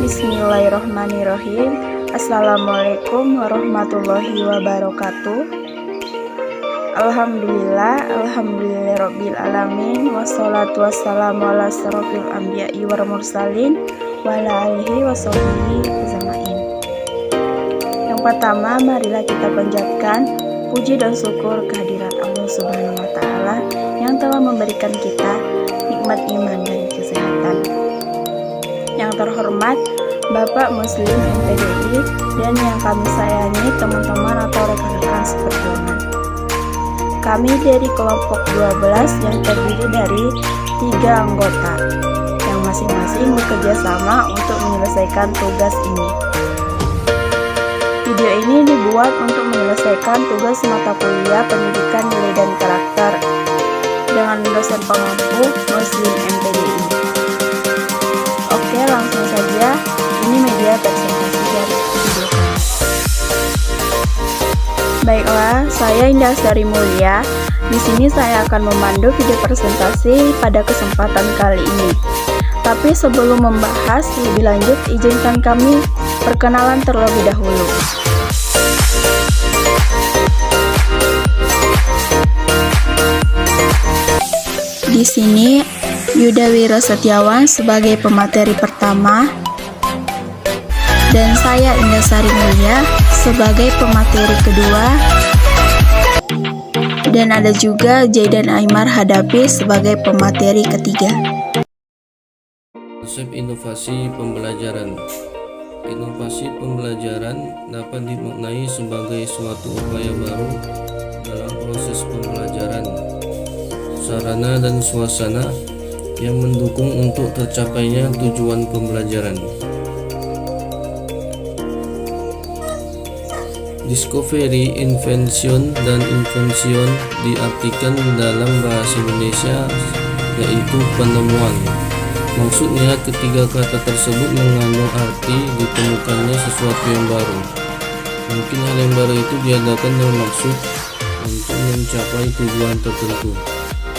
Bismillahirrahmanirrahim. Assalamualaikum warahmatullahi wabarakatuh. Alhamdulillahirabbil alamin, wassalatu wassalamu ala asyrofil anbiya'i wal mursalin wa ala alihi washabihi ajmain. Yang pertama, marilah kita panjatkan puji dan syukur kehadirat Allah Subhanahu wa taala yang telah memberikan kita nikmat iman dan kesehatan. Yang terhormat Bapak Muslim MPDI dan yang kami sayangi teman-teman atau rekan-rekan seperjuangan. Kami dari kelompok 12 yang terdiri dari 3 anggota yang masing-masing bekerja sama untuk menyelesaikan tugas ini. Video ini dibuat untuk menyelesaikan tugas mata kuliah pendidikan nilai dan karakter dengan dosen pengampu Muslim MPDI. Oke, langsung saja. Ini media presentasi dari video kami. Baiklah, saya Indah Sari Mulia. Di sini saya akan memandu video presentasi pada kesempatan kali ini. Tapi sebelum membahas lebih lanjut, izinkan kami perkenalan terlebih dahulu. Di sini Yuda Wiro Setiawan sebagai pemateri pertama dan saya Indah Sari Mulia sebagai pemateri kedua, dan ada juga Jaidan Aimar Hadapi sebagai pemateri ketiga. Konsep inovasi pembelajaran. Inovasi pembelajaran dapat dimaknai sebagai suatu upaya baru dalam proses pembelajaran, sarana dan suasana yang mendukung untuk tercapainya tujuan pembelajaran. Discovery, invention, dan invention diartikan dalam bahasa Indonesia yaitu penemuan. Maksudnya ketiga kata tersebut mengandung arti ditemukannya sesuatu yang baru. Mungkin hal yang baru itu diadakan dengan maksud untuk mencapai tujuan tertentu.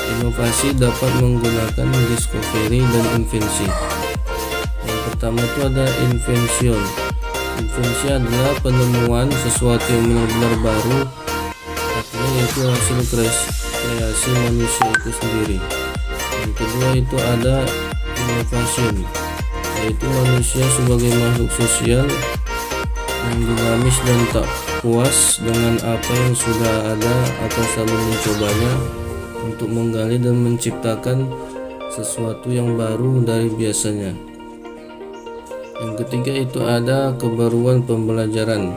Inovasi dapat menggunakan discovery dan invensi. Yang pertama itu ada invention. Invensi adalah penemuan sesuatu yang benar-benar baru, artinya yaitu hasil kreasi manusia itu sendiri. Yang kedua itu ada innovation, yaitu manusia sebagai makhluk sosial yang dinamis dan tak puas dengan apa yang sudah ada akan selalu mencobanya untuk menggali dan menciptakan sesuatu yang baru dari biasanya. Yang ketiga itu ada kebaruan pembelajaran.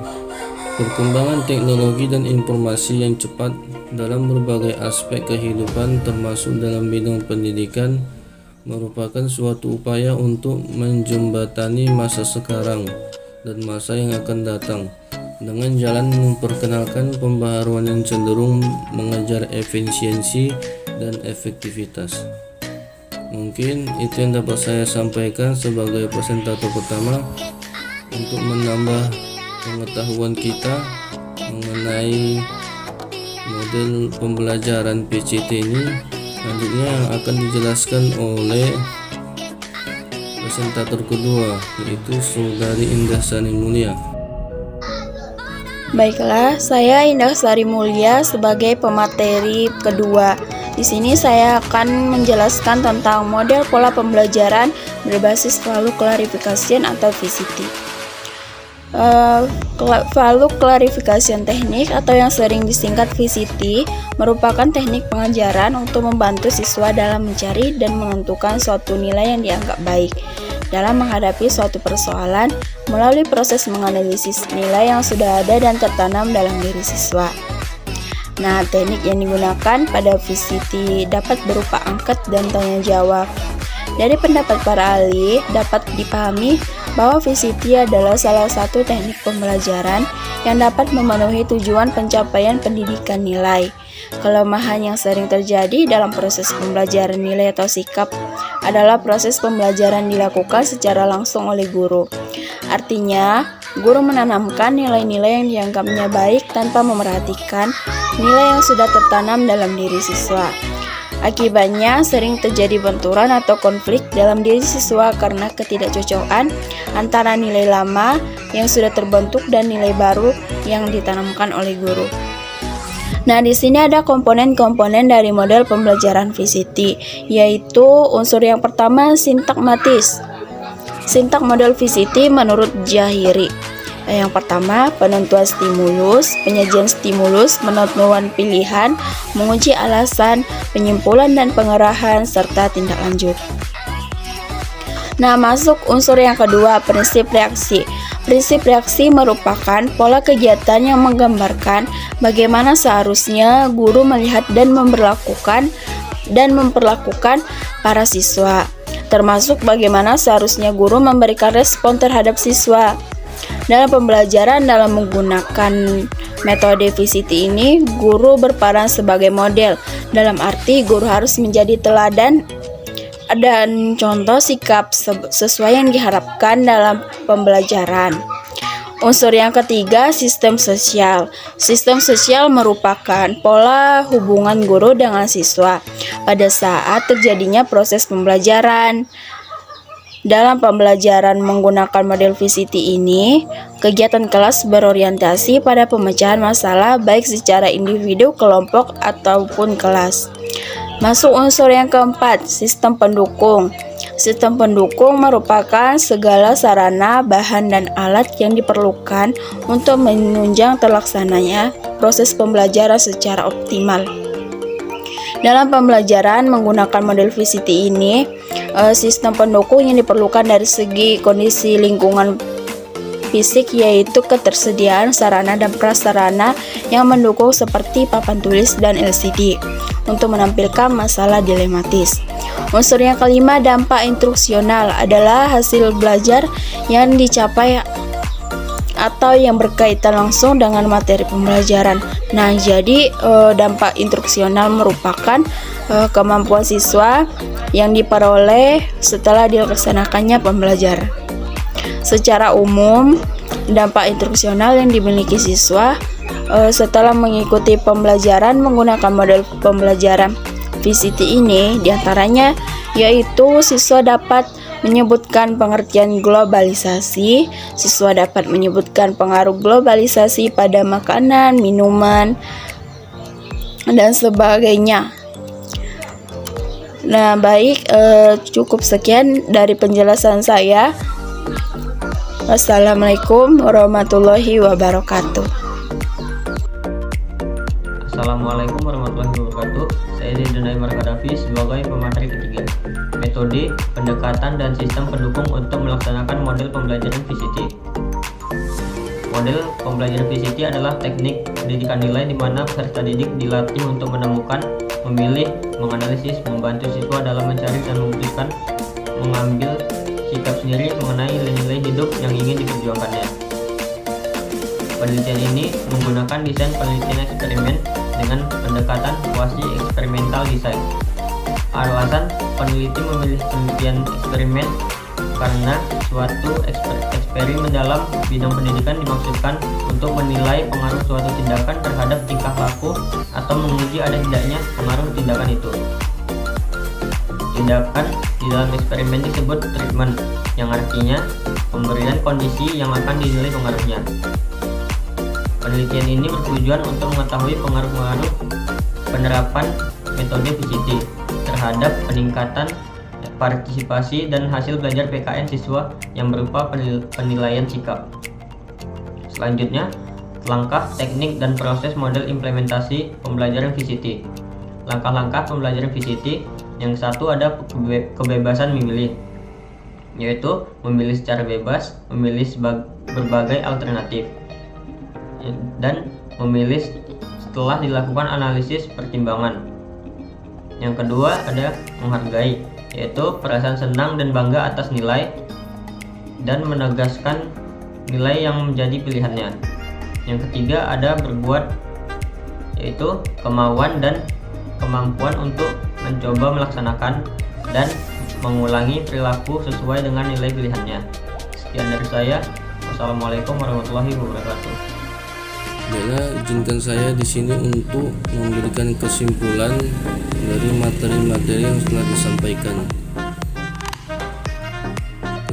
Perkembangan teknologi dan informasi yang cepat dalam berbagai aspek kehidupan termasuk dalam bidang pendidikan merupakan suatu upaya untuk menjembatani masa sekarang dan masa yang akan datang dengan jalan memperkenalkan pembaharuan yang cenderung mengejar efisiensi dan efektivitas. Mungkin itu yang dapat saya sampaikan sebagai presentator pertama untuk menambah pengetahuan kita mengenai model pembelajaran PCT ini. Selanjutnya yang akan dijelaskan oleh presentator kedua, yaitu Saudari Indah Sari Mulia. Baiklah, saya Indah Sari Mulia sebagai pemateri kedua. Di sini saya akan menjelaskan tentang model pola pembelajaran berbasis value clarification atau VCT. Value clarification teknik atau yang sering disingkat VCT merupakan teknik pengajaran untuk membantu siswa dalam mencari dan menentukan suatu nilai yang dianggap baik dalam menghadapi suatu persoalan melalui proses menganalisis nilai yang sudah ada dan tertanam dalam diri siswa. Nah, teknik yang digunakan pada VCT dapat berupa angket dan tanya jawab. Dari pendapat para ahli, dapat dipahami bahwa VCT adalah salah satu teknik pembelajaran yang dapat memenuhi tujuan pencapaian pendidikan nilai. Kelemahan yang sering terjadi dalam proses pembelajaran nilai atau sikap adalah proses pembelajaran dilakukan secara langsung oleh guru. Artinya, guru menanamkan nilai-nilai yang dianggapnya baik tanpa memerhatikan nilai yang sudah tertanam dalam diri siswa. Akibatnya sering terjadi benturan atau konflik dalam diri siswa karena ketidakcocokan antara nilai lama yang sudah terbentuk dan nilai baru yang ditanamkan oleh guru. Nah, di sini ada komponen-komponen dari model pembelajaran VCT, yaitu unsur yang pertama sintakmatis. Sintak model VCT menurut Jahiri. Yang pertama, penentuan stimulus, penyajian stimulus, penentuan pilihan, menguji alasan, penyimpulan dan pengerahan, serta tindak lanjut. Nah, masuk unsur yang kedua, prinsip reaksi. Prinsip reaksi merupakan pola kegiatan yang menggambarkan bagaimana seharusnya guru melihat dan memperlakukan para siswa, termasuk bagaimana seharusnya guru memberikan respon terhadap siswa. Dalam pembelajaran dalam menggunakan metode VCT ini, guru berperan sebagai model. Dalam arti guru harus menjadi teladan dan contoh sikap sesuai yang diharapkan dalam pembelajaran. Unsur yang ketiga, sistem sosial. Sistem sosial merupakan pola hubungan guru dengan siswa pada saat terjadinya proses pembelajaran. Dalam pembelajaran menggunakan model VCT ini, kegiatan kelas berorientasi pada pemecahan masalah baik secara individu, kelompok, ataupun kelas. Masuk unsur yang keempat, sistem pendukung. Sistem pendukung merupakan segala sarana, bahan, dan alat yang diperlukan untuk menunjang terlaksananya proses pembelajaran secara optimal. Dalam pembelajaran menggunakan model VCT ini, sistem pendukung yang diperlukan dari segi kondisi lingkungan fisik yaitu ketersediaan sarana dan prasarana yang mendukung seperti papan tulis dan LCD untuk menampilkan masalah dilematis. Unsur yang kelima, dampak instruksional adalah hasil belajar yang dicapai atau yang berkaitan langsung dengan materi pembelajaran. Nah, jadi dampak instruksional merupakan kemampuan siswa yang diperoleh setelah dilaksanakannya pembelajaran. Secara umum, dampak instruksional yang dimiliki siswa setelah mengikuti pembelajaran menggunakan model pembelajaran VCT ini diantaranya yaitu siswa dapat menyebutkan pengertian globalisasi, siswa dapat menyebutkan pengaruh globalisasi pada makanan, minuman, dan sebagainya. Nah, baik, cukup sekian dari penjelasan saya. Wassalamualaikum warahmatullahi wabarakatuh. Assalamualaikum warahmatullahi wabarakatuh. Saya Zaidan Aymar Kadafi sebagai pemateri ketiga. Metode, pendekatan, dan sistem pendukung untuk melaksanakan model pembelajaran VCT. Model pembelajaran VCT adalah teknik pendidikan nilai di mana peserta didik dilatih untuk menemukan, memilih, menganalisis, membantu siswa dalam mencari dan memberikan mengambil sikap sendiri mengenai nilai-nilai hidup yang ingin diperjuangkannya. Penelitian ini menggunakan desain penelitian eksperimen dengan pendekatan quasi eksperimental design. Alasan peneliti memilih penelitian eksperimen karena suatu eksperimen dalam bidang pendidikan dimaksudkan untuk menilai pengaruh suatu tindakan terhadap tingkah laku atau menguji ada tidaknya pengaruh tindakan itu. Tindakan di dalam eksperimen disebut treatment, yang artinya pemberian kondisi yang akan dinilai pengaruhnya. Penelitian ini bertujuan untuk mengetahui pengaruh-pengaruh penerapan metode VCT terhadap peningkatan partisipasi dan hasil belajar PKN siswa yang berupa penilaian sikap. Selanjutnya, langkah, teknik, dan proses model implementasi pembelajaran VCT. Langkah-langkah pembelajaran VCT. Yang satu ada kebebasan memilih, yaitu memilih secara bebas, memilih berbagai alternatif, dan memilih setelah dilakukan analisis pertimbangan. Yang kedua ada menghargai, yaitu perasaan senang dan bangga atas nilai dan menegaskan nilai yang menjadi pilihannya. Yang ketiga ada berbuat, yaitu kemauan dan kemampuan untuk mencoba melaksanakan dan mengulangi perilaku sesuai dengan nilai pilihannya. Sekian dari saya. Wassalamualaikum warahmatullahi wabarakatuh. Baiklah, izinkan saya di sini untuk memberikan kesimpulan dari materi-materi yang telah disampaikan.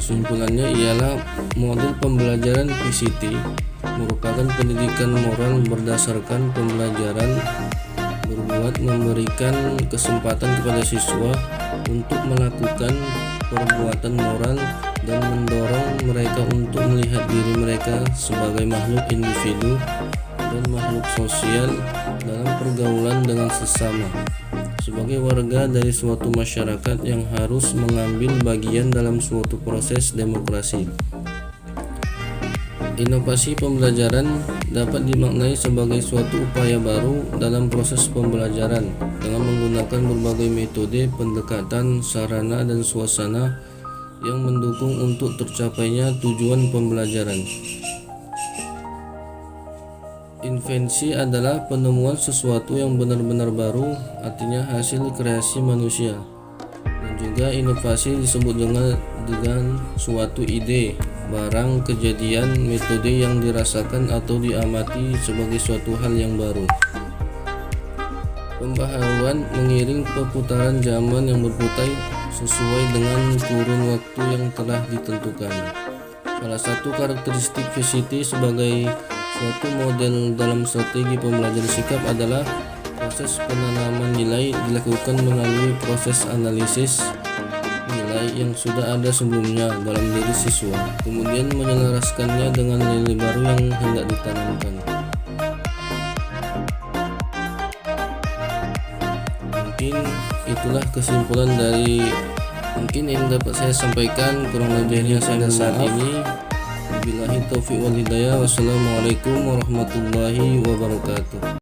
Kesimpulannya ialah model pembelajaran PCT merupakan pendidikan moral berdasarkan pembelajaran berbuat memberikan kesempatan kepada siswa untuk melakukan perbuatan moral dan mendorong mereka untuk melihat diri mereka sebagai makhluk individu dan makhluk sosial dalam pergaulan dengan sesama, sebagai warga dari suatu masyarakat yang harus mengambil bagian dalam suatu proses demokrasi. Inovasi pembelajaran dapat dimaknai sebagai suatu upaya baru dalam proses pembelajaran dengan menggunakan berbagai metode pendekatan, sarana, dan suasana yang mendukung untuk tercapainya tujuan pembelajaran. Invensi adalah penemuan sesuatu yang benar-benar baru, artinya hasil kreasi manusia. Dan juga inovasi disebut dengan suatu ide, barang, kejadian, metode yang dirasakan atau diamati sebagai suatu hal yang baru. Pembaharuan mengiring perputaran zaman yang berputar sesuai dengan kurun waktu yang telah ditentukan. Salah satu karakteristik VCT sebagai suatu model dalam strategi pembelajaran sikap adalah proses penanaman nilai dilakukan melalui proses analisis nilai yang sudah ada sebelumnya dalam diri siswa, kemudian menyelaraskannya dengan nilai baru yang hendak ditanamkan. Mungkin itulah kesimpulan dari yang dapat saya sampaikan. Kurang lebihnya saya saat ini. Wabillahi taufiq wal hidayah. Wassalamualaikum warahmatullahi wabarakatuh.